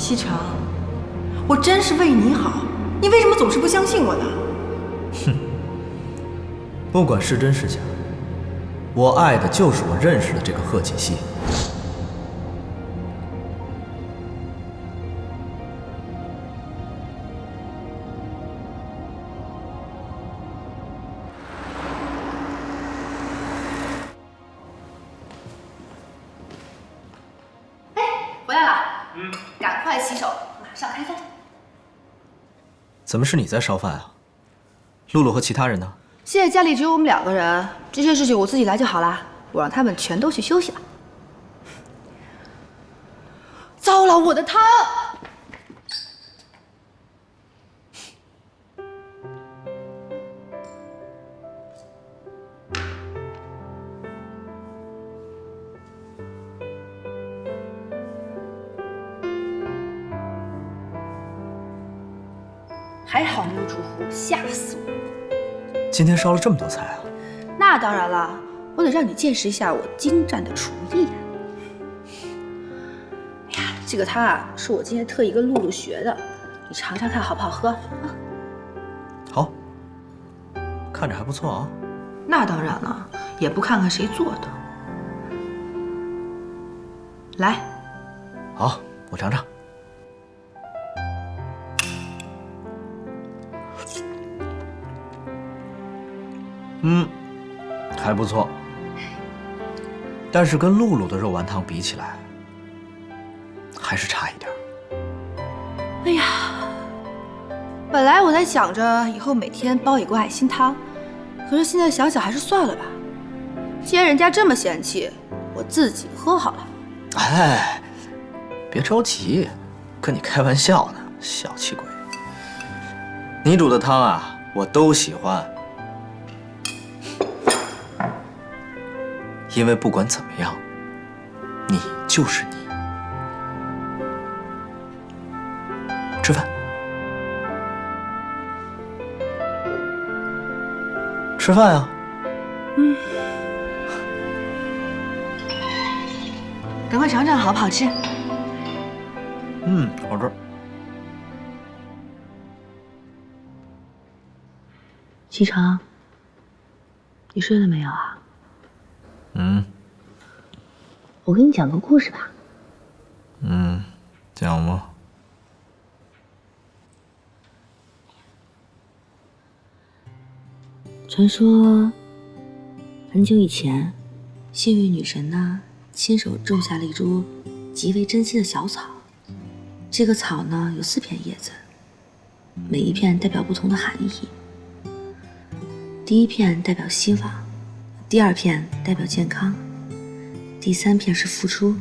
西城，我真是为你好，你为什么总是不相信我呢？哼，不管是真是假，我爱的就是我认识的这个贺锦熙。回来了，赶快洗手，马上开饭。怎么是你在烧饭啊？露露和其他人呢？现在家里只有我们2个人，这些事情我自己来就好啦。我让他们全都去休息了。糟了，我的汤！还好没有出乎，吓死我！今天烧了这么多菜啊？那当然了，我得让你见识一下我精湛的厨艺呀！哎呀，这个汤啊，是我今天特意跟露露学的，你尝尝看好不好喝啊？好，看着还不错啊。那当然了，也不看看谁做的。来，好，我尝尝。还不错，但是跟露露的肉丸汤比起来，还是差一点。哎呀，本来我在想着以后每天煲一锅爱心汤，可是现在想想还是算了吧。既然人家这么嫌弃，我自己喝好了。哎，别着急，跟你开玩笑呢，小气鬼。你煮的汤啊，我都喜欢。因为不管怎么样，你就是你。吃饭，吃饭啊！赶快尝尝好不好吃？好吃。西城，你睡了没有啊？我给你讲个故事吧。讲吧。传说很久以前，幸运女神呢亲手种下了一株极为珍惜的小草。这个草呢有4片叶子，每一片代表不同的含义。第1片代表希望，第2片代表健康，第3片是付出，